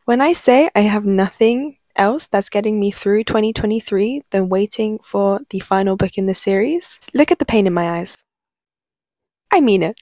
When I say I have nothing else that's getting me through 2023 than waiting for the final book in the series, look at the pain in my eyes. I mean it.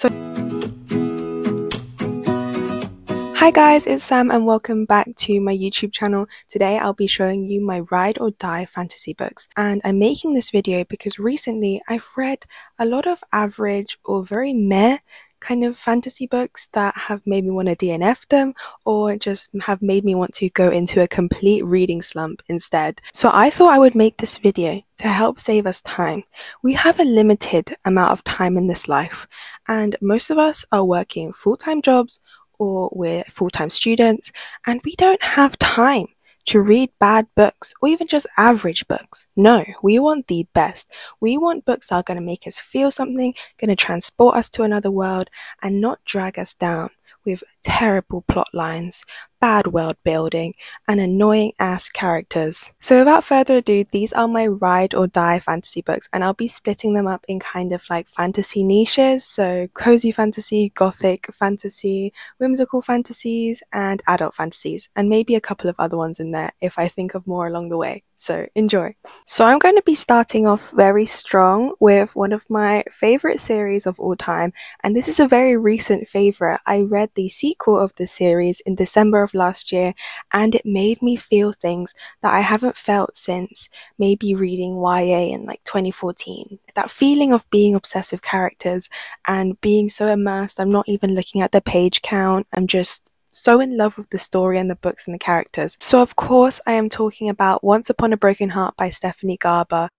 Hi guys, it's Sam and welcome back to my YouTube channel. Today I'll be showing you my ride or die fantasy books, and I'm making this video because recently I've read a lot of average or very meh kind of fantasy books that have made me want to DNF them or just have made me want to go into a complete reading slump instead. So I thought I would make this video to help save us time. We have a limited amount of time in this life, and most of us are working full-time jobs or we're full-time students, and we don't have time to read bad books or even just average books. No, we want the best. We want books that are going to make us feel something, going to transport us to another world and not drag us down with terrible plot lines, bad world building, and annoying ass characters. So without further ado, these are my ride or die fantasy books, and I'll be splitting them up in kind of like fantasy niches, so cozy fantasy, gothic fantasy, whimsical fantasies, and adult fantasies, and maybe a couple of other ones in there if I think of more along the way. So enjoy. So I'm going to be starting off very strong with one of my favorite series of all time, and this is a very recent favorite. I read the sequel of the series in December of last year, and it made me feel things that I haven't felt since maybe reading YA in like 2014. That feeling of being obsessed with characters and being so immersed, I'm not even looking at the page count, I'm just so in love with the story and the books and the characters. So of course I am talking about Once Upon a Broken Heart by Stephanie Garber.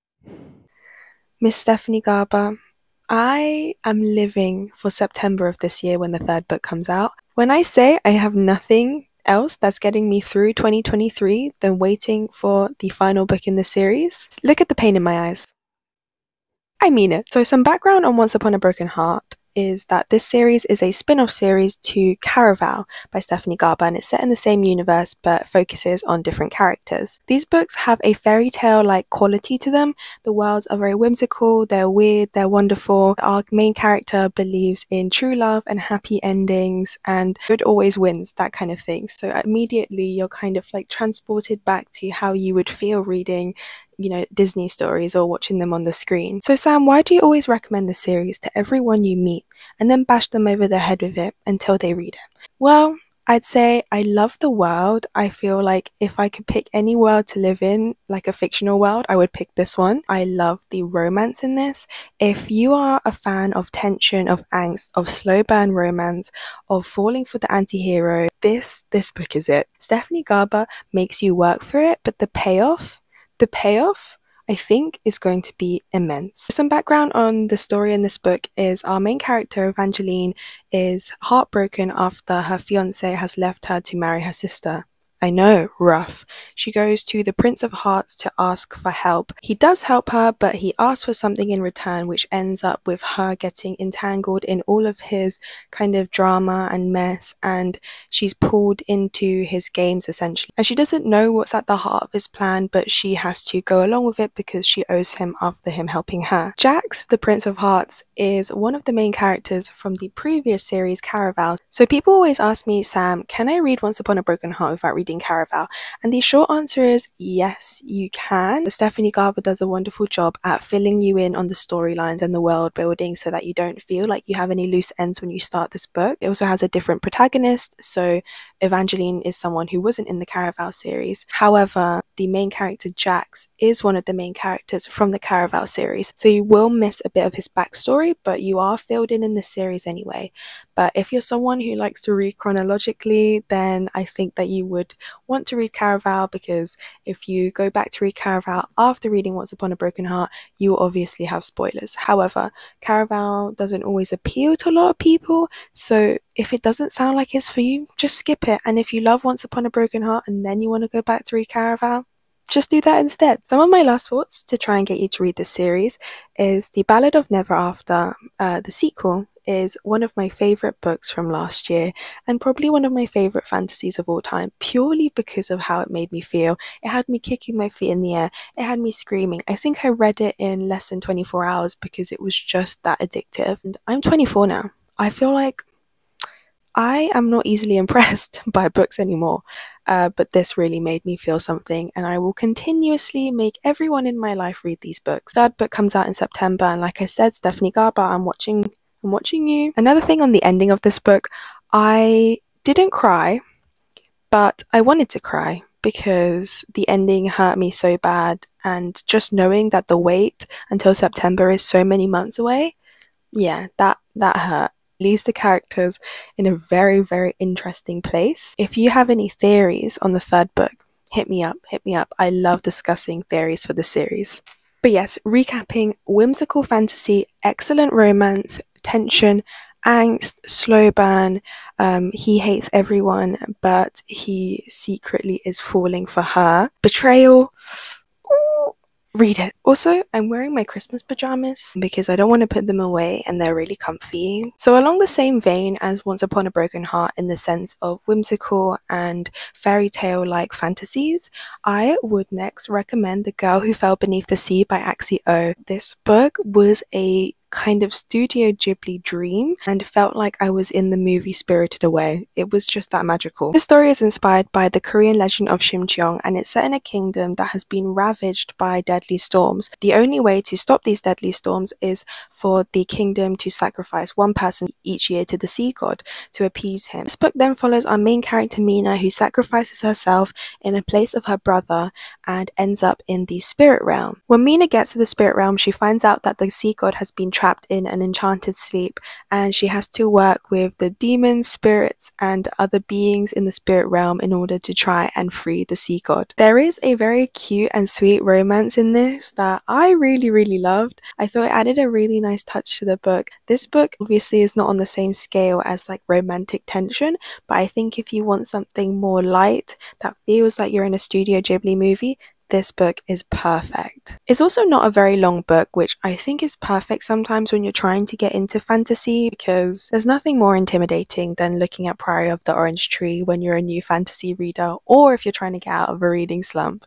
Miss Stephanie Garber, I am living for September of this year when the third book comes out. When I say I have nothing else that's getting me through 2023 than waiting for the final book in the series, look at the pain in my eyes. I mean it. So some background on Once Upon a Broken Heart is that this series is a spin-off series to Caraval by Stephanie Garber, and it's set in the same universe but focuses on different characters. These books have a fairy tale-like quality to them. The worlds are very whimsical, they're weird, they're wonderful. Our main character believes in true love and happy endings, and good always wins, that kind of thing. So immediately you're kind of like transported back to how you would feel reading Disney stories or watching them on the screen. So Sam, why do you always recommend this series to everyone you meet and then bash them over the head with it until they read it? Well, I'd say I love the world. I feel like if I could pick any world to live in, like a fictional world, I would pick this one. I love the romance in this. If you are a fan of tension, of angst, of slow burn romance, of falling for the anti-hero, this book is it. Stephanie Garber makes you work for it, but the payoff, I think, is going to be immense. Some background on the story in this book is our main character, Evangeline, is heartbroken after her fiancé has left her to marry her sister. I know, rough. She goes to the Prince of Hearts to ask for help. He does help her, but he asks for something in return, which ends up with her getting entangled in all of his kind of drama and mess, and she's pulled into his games essentially. And she doesn't know what's at the heart of his plan, but she has to go along with it because she owes him after him helping her. Jax, the Prince of Hearts, is one of the main characters from the previous series, Caraval. So people always ask me, Sam, can I read Once Upon a Broken Heart without reading Caraval? And the short answer is yes, you can. Stephanie Garber does a wonderful job at filling you in on the storylines and the world building so that you don't feel like you have any loose ends when you start this book. It also has a different protagonist, so Evangeline is someone who wasn't in the Caraval series. However, the main character Jax is one of the main characters from the Caraval series, so you will miss a bit of his backstory, but you are filled in this series anyway. But if you're someone who likes to read chronologically, then I think that you would want to read Caraval, because if you go back to read Caraval after reading Once Upon a Broken Heart, you will obviously have spoilers. However, Caraval doesn't always appeal to a lot of people, so if it doesn't sound like it's for you, just skip it. And if you love Once Upon a Broken Heart and then you want to go back to read Caraval, just do that instead. Some of my last thoughts to try and get you to read this series is The Ballad of Never After, the sequel, is one of my favourite books from last year and probably one of my favourite fantasies of all time, purely because of how it made me feel. It had me kicking my feet in the air, it had me screaming. I think I read it in less than 24 hours because it was just that addictive. And I'm 24 now. I feel like I am not easily impressed by books anymore, but this really made me feel something, and I will continuously make everyone in my life read these books. Third book comes out in September, and like I said, Stephanie Garber, I'm watching you. Another thing on the ending of this book, I didn't cry, but I wanted to cry because the ending hurt me so bad, and just knowing that the wait until September is so many months away, yeah, that hurt. Leaves the characters in a very, very interesting place. If you have any theories on the third book, hit me up. I love discussing theories for the series. But yes, recapping: whimsical fantasy, excellent romance, tension, angst, slow burn. He hates everyone, but he secretly is falling for her. Betrayal. Read it. Also, I'm wearing my Christmas pajamas because I don't want to put them away, and they're really comfy. So along the same vein as Once Upon a Broken Heart in the sense of whimsical and fairy tale like fantasies, I would next recommend The Girl Who Fell Beneath the Sea by Axie O. This book was a kind of Studio Ghibli dream and felt like I was in the movie Spirited Away. It was just that magical. This story is inspired by the Korean legend of Shimcheong, and it's set in a kingdom that has been ravaged by deadly storms. The only way to stop these deadly storms is for the kingdom to sacrifice one person each year to the sea god to appease him. This book then follows our main character Mina, who sacrifices herself in a place of her brother and ends up in the spirit realm. When Mina gets to the spirit realm, she finds out that the sea god has been trapped in an enchanted sleep, and she has to work with the demons, spirits, and other beings in the spirit realm in order to try and free the sea god. There is a very cute and sweet romance in this that I really, really loved. I thought it added a really nice touch to the book. This book obviously is not on the same scale as like romantic tension, but I think if you want something more light that feels like you're in a Studio Ghibli movie, this book is perfect. It's also not a very long book, which I think is perfect sometimes when you're trying to get into fantasy, because there's nothing more intimidating than looking at Priory of the Orange Tree when you're a new fantasy reader, or if you're trying to get out of a reading slump.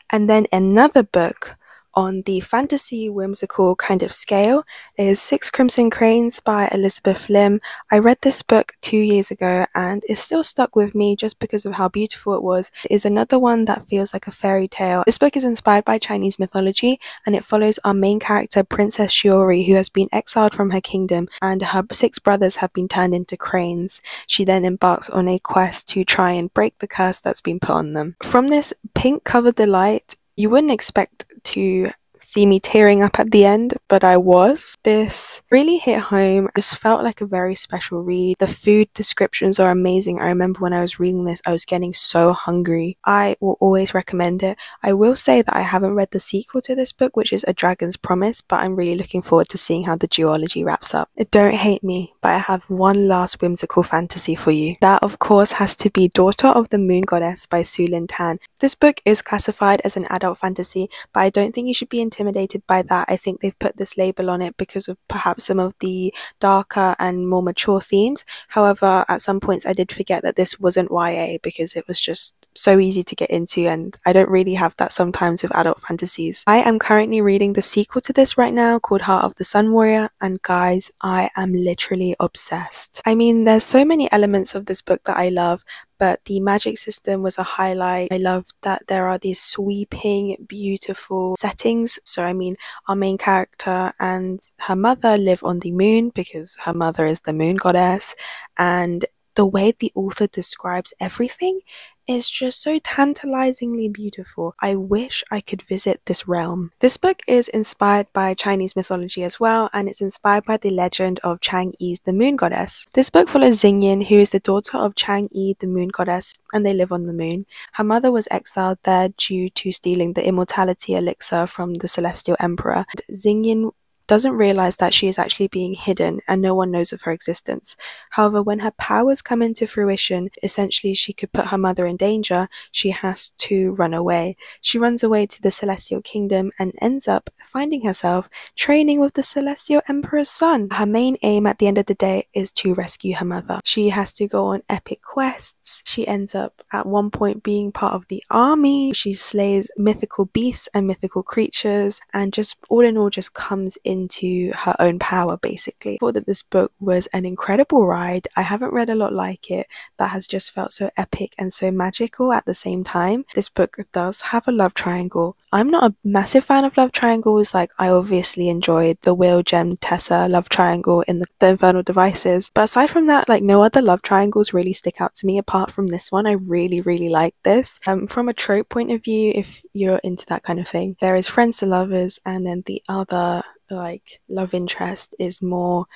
And then another book on the fantasy whimsical kind of scale is Six Crimson Cranes by Elizabeth Lim. I read this book 2 years ago and it still stuck with me just because of how beautiful it was. It is another one that feels like a fairy tale. This book is inspired by Chinese mythology, and it follows our main character Princess Shiori, who has been exiled from her kingdom and her 6 brothers have been turned into cranes. She then embarks on a quest to try and break the curse that's been put on them. From this pink covered delight, you wouldn't expect to see me tearing up at the end, but I was. This really hit home. It just felt like a very special read. The food descriptions are amazing. I remember when I was reading this, I was getting so hungry. I will always recommend it. I will say that I haven't read the sequel to this book, which is A Dragon's Promise, but I'm really looking forward to seeing how the duology wraps up. Don't hate me, but I have one last whimsical fantasy for you. That, of course, has to be Daughter of the Moon Goddess by Su Lin Tan. This book is classified as an adult fantasy, but I don't think you should be intimidated by that. I think they've put this label on it because of perhaps some of the darker and more mature themes. However, at some points I did forget that this wasn't YA because it was just so easy to get into, and I don't really have that sometimes with adult fantasies. I am currently reading the sequel to this right now called Heart of the Sun Warrior, and guys, I am literally obsessed. I mean, there's so many elements of this book that I love, but the magic system was a highlight. I love that there are these sweeping, beautiful settings. So I mean, our main character and her mother live on the moon because her mother is the moon goddess, and the way the author describes everything is just so tantalizingly beautiful. I wish I could visit this realm. This book is inspired by Chinese mythology as well, and it's inspired by the legend of Chang'e's the moon goddess. This book follows Xingyin, who is the daughter of Chang'e the moon goddess, and they live on the moon. Her mother was exiled there due to stealing the immortality elixir from the celestial emperor. Xingyin doesn't realize that she is actually being hidden and no one knows of her existence. However, when her powers come into fruition, essentially she could put her mother in danger, she has to run away. She runs away to the Celestial Kingdom and ends up finding herself training with the Celestial Emperor's son. Her main aim at the end of the day is to rescue her mother. She has to go on epic quests. She ends up at one point being part of the army. She slays mythical beasts and mythical creatures, and just all in all just comes into her own power, basically. I thought that this book was an incredible ride. I haven't read a lot like it that has just felt so epic and so magical at the same time. This book does have a love triangle. I'm not a massive fan of love triangles. Like, I obviously enjoyed the Will, Jem, Tessa love triangle in the Infernal Devices, but aside from that, like, no other love triangles really stick out to me apart from this one. I really like this. From a trope point of view, if you're into that kind of thing, there is friends to lovers, and then the other like love interest is more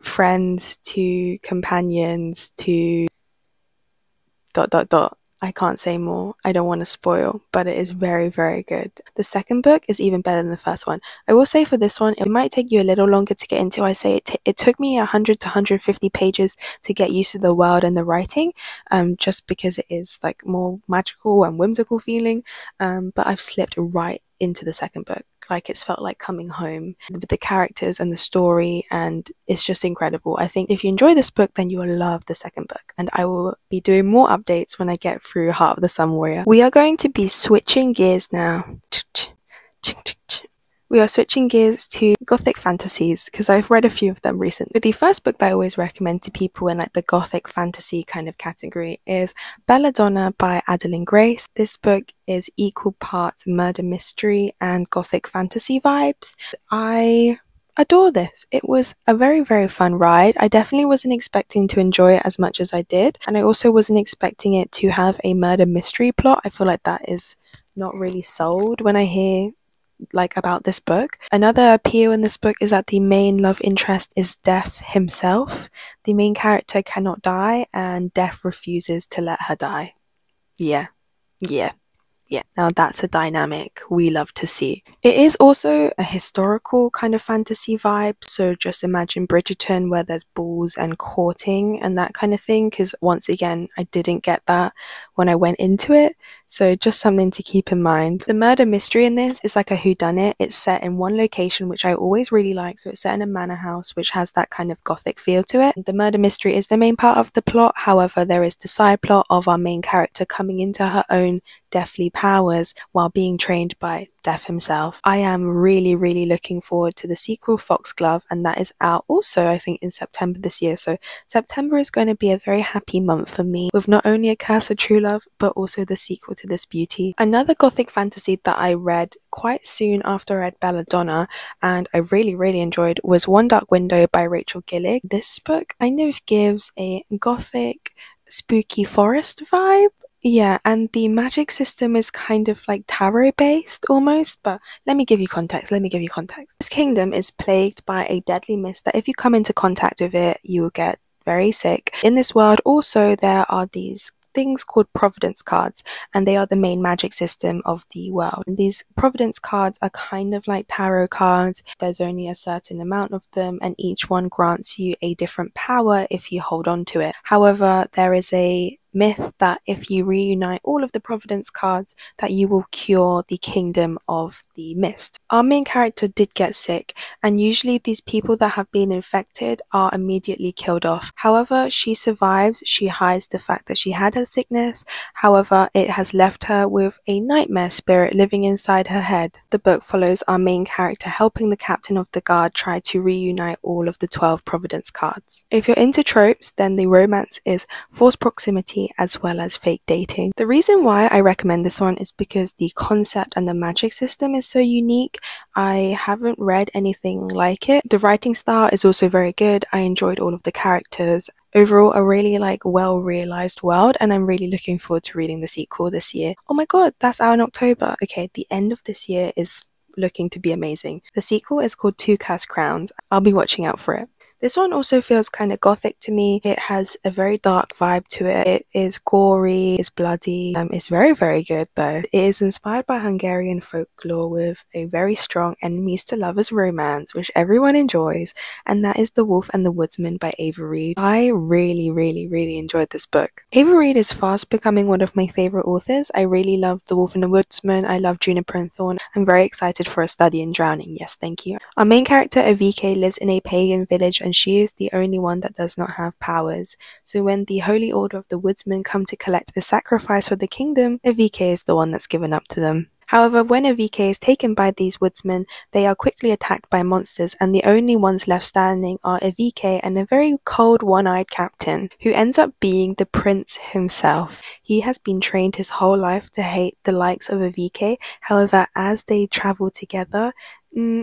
friends to companions to ... I can't say more. I don't want to spoil, but it is very good. The second book is even better than the first one. I will say for this one, it might take you a little longer to get into. I say it took me 100 to 150 pages to get used to the world and the writing, just because it is like more magical and whimsical feeling, but I've slipped right into the second book. Like, it's felt like coming home with the characters and the story, and it's just incredible. I think if you enjoy this book, then you will love the second book, and I will be doing more updates when I get through Heart of the Sun Warrior. We are going to be switching gears now. We are switching gears to gothic fantasies because I've read a few of them recently. The first book that I always recommend to people in like the gothic fantasy kind of category is Belladonna by Adeline Grace. This book is equal parts murder mystery and gothic fantasy vibes. I adore this. It was a very fun ride. I definitely wasn't expecting to enjoy it as much as I did, and I also wasn't expecting it to have a murder mystery plot. I feel like that is not really sold when I hear like about this book. Another appeal in this book is that the main love interest is Death himself. The main character cannot die, and Death refuses to let her die. Yeah. Now that's a dynamic we love to see. It is also a historical kind of fantasy vibe, so just imagine Bridgerton where there's balls and courting and that kind of thing, because once again, I didn't get that when I went into it, so just something to keep in mind. The murder mystery in this is like a whodunit. It's set in one location, which I always really like, so it's set in a manor house, which has that kind of gothic feel to it. The murder mystery is the main part of the plot, however, there is the side plot of our main character coming into her own deathly powers while being trained by Death himself. I am really looking forward to the sequel, Foxglove, and that is out also I think in September this year, so September is going to be a very happy month for me with not only A Curse of True Love but also the sequel to this beauty. Another gothic fantasy that I read quite soon after I read Belladonna and I really enjoyed was One Dark Window by Rachel Gillig. This book kind of gives a gothic spooky forest vibe. Yeah, and the magic system is kind of like tarot based almost, but let me give you context. This kingdom is plagued by a deadly mist that if you come into contact with it, you will get very sick. In this world also, there are these things called providence cards, and they are the main magic system of the world. And these providence cards are kind of like tarot cards. There's only a certain amount of them, and each one grants you a different power if you hold on to it. However, there is a myth that if you reunite all of the providence cards that you will cure the kingdom of the mist. Our main character did get sick, and usually these people that have been infected are immediately killed off. However, she survives. She hides the fact that she had her sickness. However, it has left her with a nightmare spirit living inside her head. The book follows our main character helping the captain of the guard try to reunite all of the 12 providence cards. If you're into tropes, then the romance is forced proximity as well as fake dating. The reason why I recommend this one is because the concept and the magic system is so unique. I haven't read anything like it. The writing style is also very good. I enjoyed all of the characters. Overall, a really well realized world, and I'm really looking forward to reading the sequel this year. Oh my god, that's out in October. Okay, the end of this year is looking to be amazing. The sequel is called Two Cursed Crowns. I'll be watching out for it. This one also feels kind of gothic to me. It has a very dark vibe to it. It is gory, it's bloody. It's very good though. It is inspired by Hungarian folklore with a very strong enemies to lovers romance, which everyone enjoys, and that is The Wolf and The Woodsman by Ava Reid. I really enjoyed this book. Ava Reid is fast becoming one of my favorite authors. I really love The Wolf and The Woodsman. I love Juniper and Thorn. I'm very excited for A Study in Drowning. Yes, thank you. Our main character, Avike, lives in a pagan village, and she is the only one that does not have powers. So when the Holy Order of the Woodsmen come to collect a sacrifice for the kingdom, Avike is the one that's given up to them. However, when Evike is taken by these woodsmen, they are quickly attacked by monsters, and the only ones left standing are Evike and a very cold one-eyed captain, who ends up being the prince himself. He has been trained his whole life to hate the likes of Evike. However, as they travel together,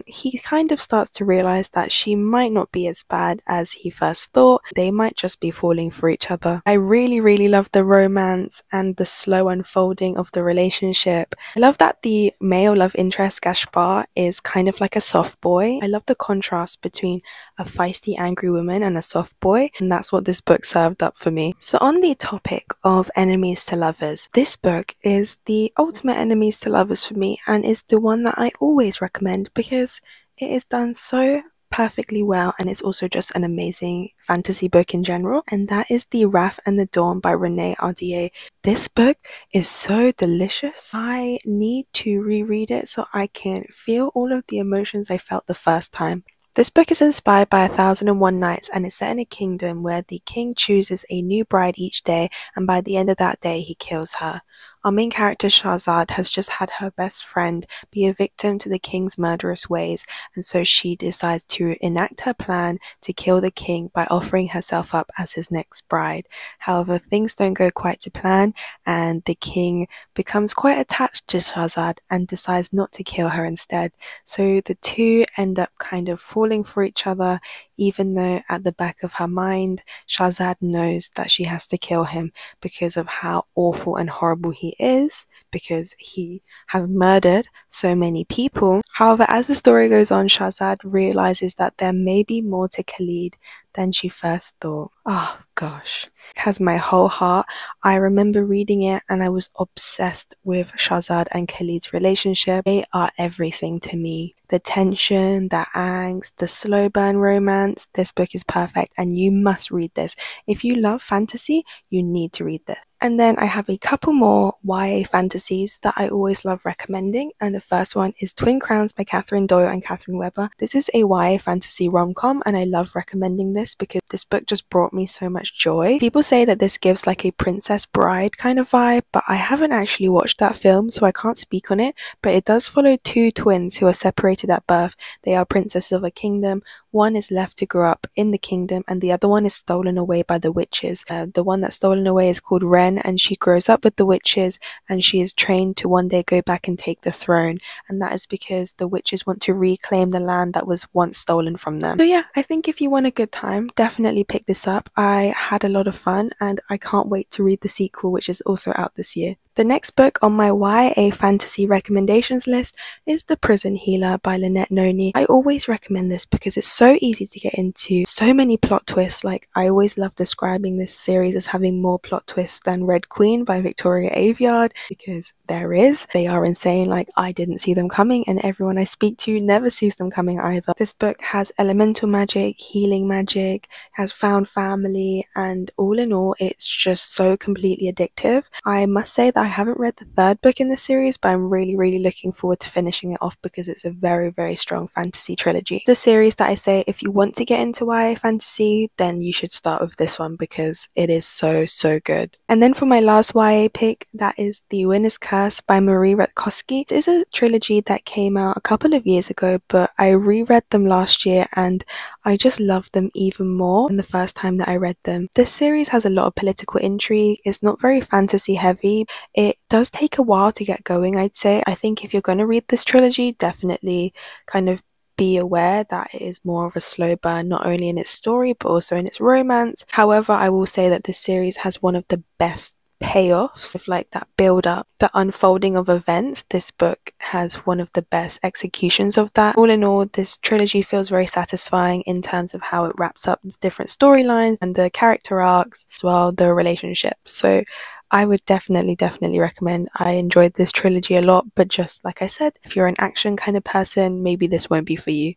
he kind of starts to realize that she might not be as bad as he first thought. They might just be falling for each other. I really love the romance and the slow unfolding of the relationship. I love that the male love interest, Gaspar, is kind of like a soft boy. I love the contrast between a feisty, angry woman and a soft boy, and that's what this book served up for me. So on the topic of enemies to lovers, this book is the ultimate enemies to lovers for me, and is the one that I always recommend because it is done so perfectly well, and it's also just an amazing fantasy book in general, and that is The Wrath and the Dawn by Renee Ahdieh. This book is so delicious. I need to reread it so I can feel all of the emotions I felt the first time. This book is inspired by 1001 Nights and is set in a kingdom where the king chooses a new bride each day, and by the end of that day he kills her. Our main character Shahzad has just had her best friend be a victim to the king's murderous ways, and so she decides to enact her plan to kill the king by offering herself up as his next bride. However, things don't go quite to plan, and the king becomes quite attached to Shahzad and decides not to kill her instead. So the two end up kind of falling for each other, even though at the back of her mind, Shahzad knows that she has to kill him because of how awful and horrible he is, because he has murdered so many people. However, as the story goes on, Shahzad realizes that there may be more to Khalid than she first thought. Oh gosh, it has my whole heart. I remember reading it and I was obsessed with Shahzad and Khalid's relationship. They are everything to me. The tension, the angst, the slow burn romance. This book is perfect and you must read this. If you love fantasy, you need to read this. And then I have a couple more YA fantasies that I always love recommending, and the first one is Twin Crowns by Catherine Doyle and Catherine Webber. This is a YA fantasy rom-com, and I love recommending this because this book just brought me so much joy. People say that this gives like a Princess Bride kind of vibe, but I haven't actually watched that film, so I can't speak on it, but it does follow two twins who are separated at birth. They are princesses of a kingdom. One is left to grow up in the kingdom, and the other one is stolen away by the witches. The one that's stolen away is called Ren, and she grows up with the witches, and she is trained to one day go back and take the throne, and that is because the witches want to reclaim the land that was once stolen from them. So yeah, I think if you want a good time, definitely pick this up. I had a lot of fun, and I can't wait to read the sequel, which is also out this year. The next book on my YA fantasy recommendations list is The Prison Healer by Lynette Noni. I always recommend this because it's so easy to get into, so many plot twists. Like, I always love describing this series as having more plot twists than Red Queen by Victoria Aveyard, because there is. They are insane. Like, I didn't see them coming, and everyone I speak to never sees them coming either. This book has elemental magic, healing magic, has found family, and all in all, it's just so completely addictive. I must say that I haven't read the third book in the series, but I'm really looking forward to finishing it off because it's a very strong fantasy trilogy. The series that I say, if you want to get into YA fantasy, then you should start with this one because it is so good. And then for my last YA pick, that is The Winner's Curse by Marie Rutkowski. It is a trilogy that came out a couple of years ago, but I reread them last year and I just loved them even more than the first time that I read them. This series has a lot of political intrigue. It's not very fantasy heavy. It does take a while to get going, I'd say. I think if you're going to read this trilogy, definitely kind of be aware that it is more of a slow burn, not only in its story, but also in its romance. However, I will say that this series has one of the best payoffs of like that build up, the unfolding of events. This book has one of the best executions of that. All in all, this trilogy feels very satisfying in terms of how it wraps up the different storylines and the character arcs, as well the relationships. So I would definitely recommend. I enjoyed this trilogy a lot, but just like I said, if you're an action kind of person, maybe this won't be for you.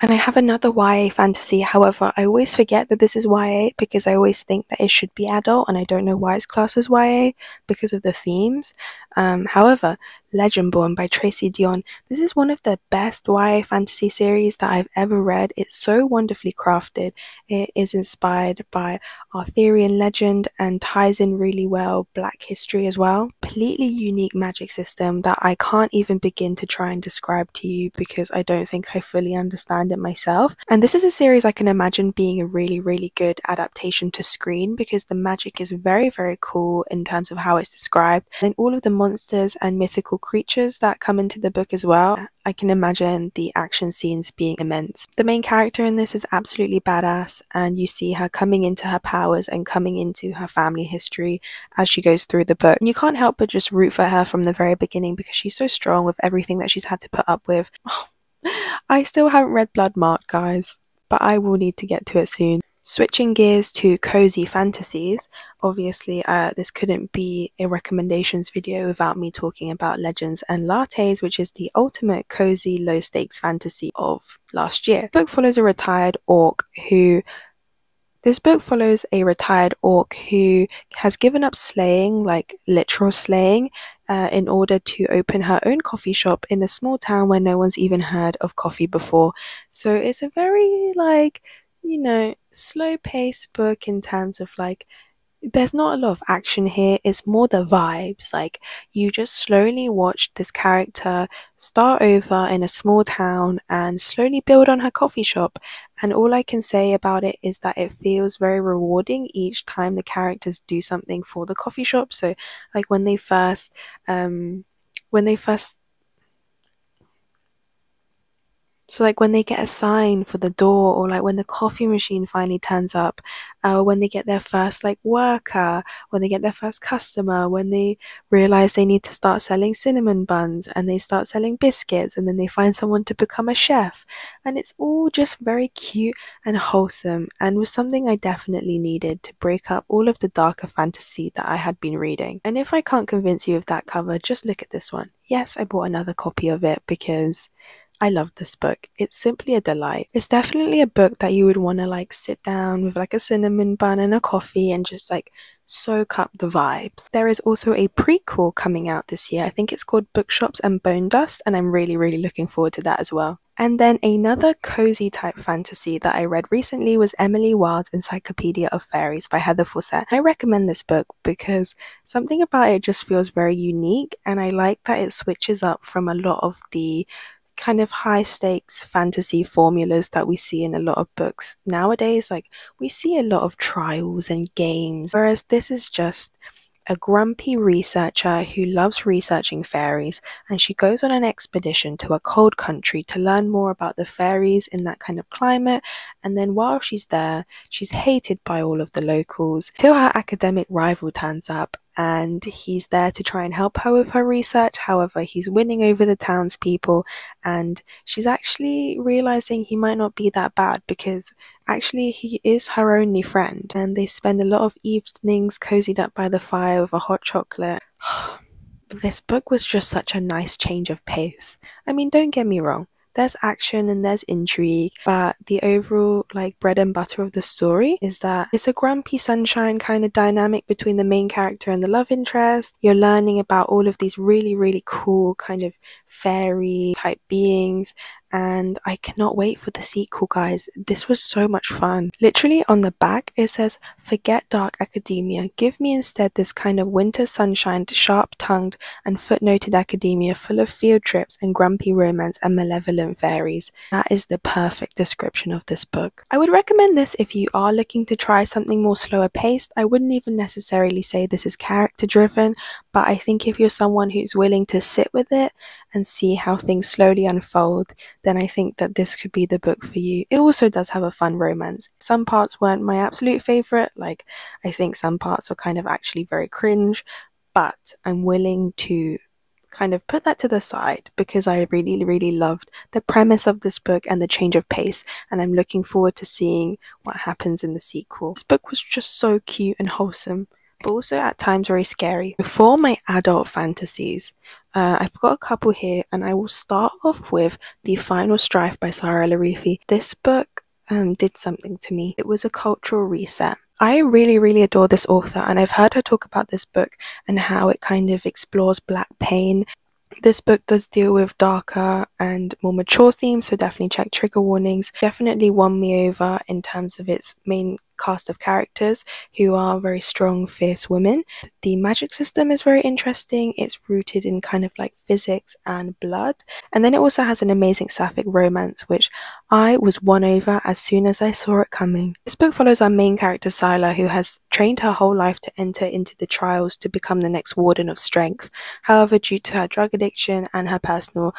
And I have another YA fantasy. However, I always forget that this is YA because I always think that it should be adult, and I don't know why it's classed as YA because of the themes. However, Legendborn by Tracy Dion. This is one of the best YA fantasy series that I've ever read. It's so wonderfully crafted. It is inspired by Arthurian legend and ties in really well Black history as well. Completely unique magic system that I can't even begin to try and describe to you because I don't think I fully understand it myself. And this is a series I can imagine being a really good adaptation to screen because the magic is very cool in terms of how it's described. And all of the monsters and mythical creatures that come into the book as well. I can imagine the action scenes being immense. The main character in this is absolutely badass, and you see her coming into her powers and coming into her family history as she goes through the book. And you can't help but just root for her from the very beginning because she's so strong with everything that she's had to put up with. I still haven't read Bloodmark, guys, but I will need to get to it soon. Switching gears to cozy fantasies, obviously this couldn't be a recommendations video without me talking about Legends and Lattes, which is the ultimate cozy low stakes fantasy of last year. This book follows a retired orc who has given up slaying, like literal slaying, in order to open her own coffee shop in a small town where no one's even heard of coffee before. So it's a very slow paced book in terms of there's not a lot of action here. It's more the vibes. Like, you just slowly watch this character start over in a small town and slowly build on her coffee shop. And all I can say about it is that it feels very rewarding each time the characters do something for the coffee shop. So like when they first when they get a sign for the door, or like when the coffee machine finally turns up, when they get their first worker, when they get their first customer, when they realize they need to start selling cinnamon buns and they start selling biscuits, and then they find someone to become a chef. And it's all just very cute and wholesome, and was something I definitely needed to break up all of the darker fantasy that I had been reading. And if I can't convince you of that cover, just look at this one. Yes, I bought another copy of it because I love this book. It's simply a delight. It's definitely a book that you would want to sit down with a cinnamon bun and a coffee and just soak up the vibes. There is also a prequel coming out this year. I think it's called Bookshops and Bone Dust, and I'm really looking forward to that as well. And then another cozy type fantasy that I read recently was Emily Wilde's Encyclopedia of Fairies by Heather Fawcett. I recommend this book because something about it just feels very unique, and I like that it switches up from a lot of the kind of high stakes fantasy formulas that we see in a lot of books nowadays. We see a lot of trials and games, whereas this is just a grumpy researcher who loves researching fairies, and she goes on an expedition to a cold country to learn more about the fairies in that kind of climate. And then while she's there, she's hated by all of the locals till her academic rival turns up, and he's there to try and help her with her research. However, he's winning over the townspeople, and she's actually realizing he might not be that bad because actually he is her only friend. And they spend a lot of evenings cozied up by the fire with a hot chocolate. This book was just such a nice change of pace. I mean, don't get me wrong, there's action and there's intrigue, but the overall bread and butter of the story is that it's a grumpy sunshine kind of dynamic between the main character and the love interest. You're learning about all of these really cool kind of fairy type beings, and I cannot wait for the sequel, guys. This was so much fun. Literally on the back it says, "Forget dark academia, give me instead this kind of winter sunshine, sharp-tongued and footnoted academia full of field trips and grumpy romance and malevolent fairies." That is the perfect description of this book. I would recommend this if you are looking to try something more slower paced. I wouldn't even necessarily say this is character driven, but I think if you're someone who's willing to sit with it and see how things slowly unfold, then I think that this could be the book for you. It also does have a fun romance. Some parts weren't my absolute favourite, I think some parts are kind of actually very cringe, but I'm willing to kind of put that to the side because I really loved the premise of this book and the change of pace, and I'm looking forward to seeing what happens in the sequel. This book was just so cute and wholesome, but also at times very scary. For my adult fantasies, I've got a couple here, and I will start off with The Final Strife by Sara Larifi. This book did something to me. It was a cultural reset. I really adore this author, and I've heard her talk about this book and how it kind of explores black pain This book does deal with darker and more mature themes, so definitely check trigger warnings. Definitely won me over in terms of its main cast of characters, who are very strong, fierce women. The magic system is very interesting. It's rooted in kind of like physics and blood. And then it also has an amazing sapphic romance, which I was won over as soon as I saw it coming. This book follows our main character, Scylla, who has trained her whole life to enter into the trials to become the next Warden of Strength. However, due to her drug addiction and her personal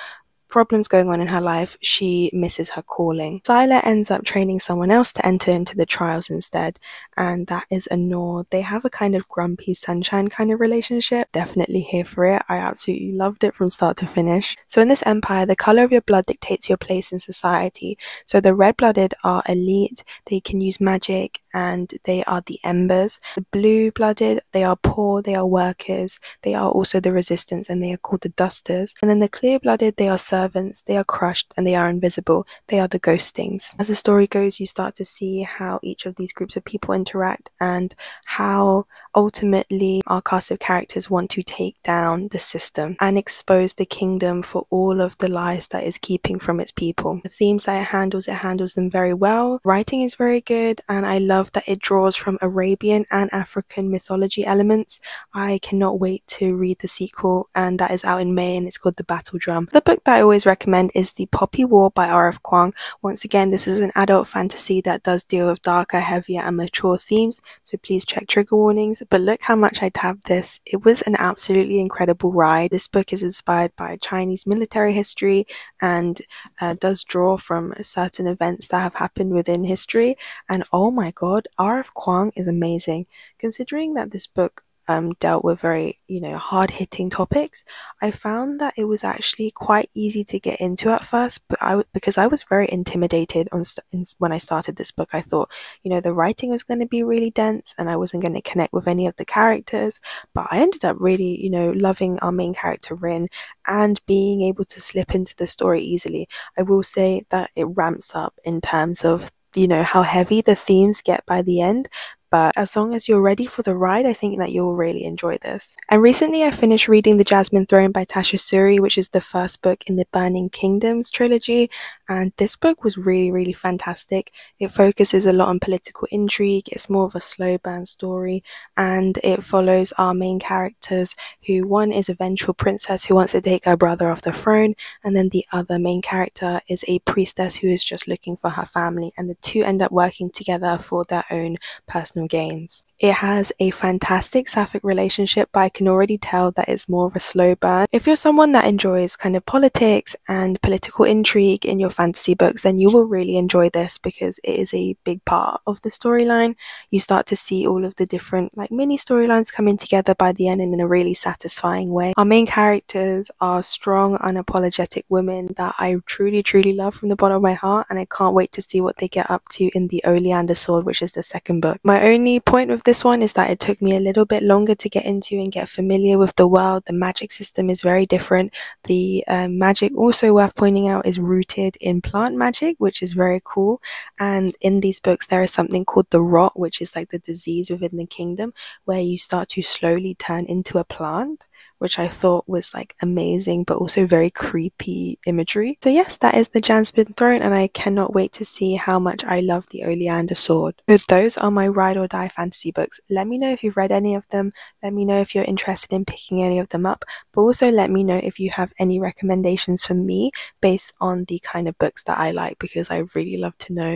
problems going on in her life, she misses her calling. Scylla ends up training someone else to enter into the trials instead, and that is Anor. They have a kind of grumpy sunshine kind of relationship. Definitely here for it. I absolutely loved it from start to finish. So in this empire, the color of your blood dictates your place in society. So the red-blooded are elite, they can use magic, and they are the embers. The blue-blooded, they are poor, they are workers, they are also the resistance, and they are called the dusters. And then the clear-blooded, they are servants, they are crushed, and they are invisible. They are the ghostings. As the story goes, you start to see how each of these groups of people interact and how ultimately our cast of characters want to take down the system and expose the kingdom for all of the lies that is keeping from its people. The themes that it handles them very well. Writing is very good, and I love that it draws from Arabian and African mythology elements. I cannot wait to read the sequel, and that is out in May, and it's called The Battle Drum. The book that I always recommend is The Poppy War by R.F. Kuang. Once again, this is an adult fantasy that does deal with darker, heavier, and mature themes, so please check trigger warnings. But look how much I tabbed this. It was an absolutely incredible ride. This book is inspired by Chinese military history and does draw from certain events that have happened within history. And oh my god, R.F. Kuang is amazing. Considering that this book dealt with very, hard-hitting topics, I found that it was actually quite easy to get into at first, but because I was very intimidated when I started this book. I thought, the writing was going to be really dense and I wasn't going to connect with any of the characters, but I ended up really, loving our main character Rin and being able to slip into the story easily. I will say that it ramps up in terms of how heavy the themes get by the end, but as long as you're ready for the ride, I think that you'll really enjoy this. And recently I finished reading The Jasmine Throne by Tasha Suri, which is the first book in the Burning Kingdoms trilogy, and this book was really, really fantastic. It focuses a lot on political intrigue, it's more of a slow burn story, and it follows our main characters, who one is a vengeful princess who wants to take her brother off the throne, and then the other main character is a priestess who is just looking for her family, and the two end up working together for their own personal gains. It has a fantastic sapphic relationship, but I can already tell that it's more of a slow burn. If you're someone that enjoys kind of politics and political intrigue in your fantasy books, then you will really enjoy this because it is a big part of the storyline. You start to see all of the different mini storylines coming together by the end and in a really satisfying way. Our main characters are strong, unapologetic women that I truly, truly love from the bottom of my heart, and I can't wait to see what they get up to in The Oleander Sword, which is the second book. My only point with this one is that it took me a little bit longer to get into and get familiar with the world. The magic system is very different. The magic, also worth pointing out, is rooted in plant magic, which is very cool. And in these books there is something called the rot, which is like the disease within the kingdom, where you start to slowly turn into a plant, which I thought was amazing, but also very creepy imagery. So yes, that is The Jasmine Throne, and I cannot wait to see how much I love The Oleander Sword. So those are my ride or die fantasy books. Let me know if you've read any of them. Let me know if you're interested in picking any of them up, but also let me know if you have any recommendations for me based on the kind of books that I like, because I really love to know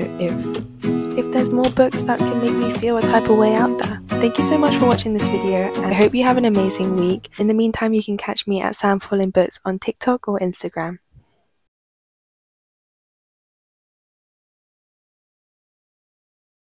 if there's more books that can make me feel a type of way out there. Thank you so much for watching this video, and I hope you have an amazing week. In the meantime, you can catch me at Sam Falling Books on TikTok or Instagram.